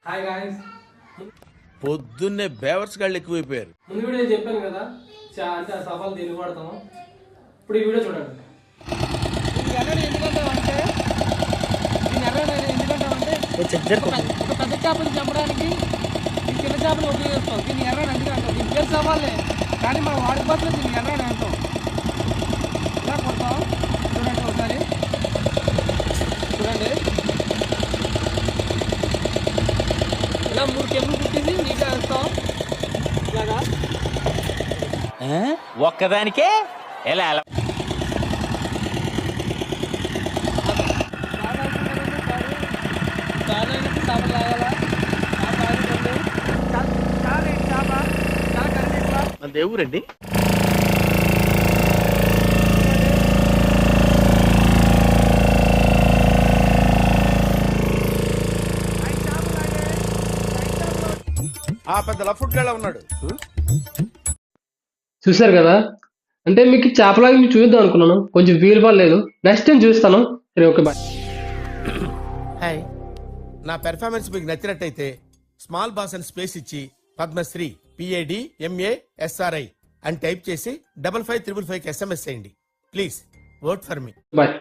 Hi guys, పొద్దున్నే బేవర్స్ గాళ్ళు ఎక్కువైపోయారు. ముందు వీడియో చెప్పాను కదా అంటే ఆ సవాల్ తెలుగు వాడతాము. ఇప్పుడు ఈ వీడియో చూడండి. ఒక పెద్ద చేపని చంపడానికి ఈ చిన్న చేపని ఉపయోగిస్తాం. దీన్ని ఎర్రని అందుకే అంటాం. దీని పేరు సవాలే, కానీ మనం వాడుకోవట్లేదు. దీన్ని ఎర్రని అంటాం. ఇలా కొడతాం. చూడండి ఒకసారి, చూడండి. ఇలా 3 కెంపులు కుట్టేసి నీట్గా వేస్తాం. ఇలాగా ఒక్కదానికే ఎలా మన దేవురండి. ఆ పెద్ద లఫుట్ గళ్ళ ఉన్నాడు. చూసారు కదా, అంటే మీకు చేపలాగా మీకు చూద్దాం అనుకున్నాను, కొంచెం వీలు పడలేదు. నెక్స్ట్ టైం చూస్తాను. సరే, ఓకే, బాయ్. హాయ్, నా పెర్ఫార్మెన్స్ మీకు నచ్చినట్టయితే స్మాల్ బాస్ అని స్పేస్ ఇచ్చి పద్మశ్రీ PADMASRI అని టైప్ చేసి 5555 SMS చేయండి. Please vote for me. Bye.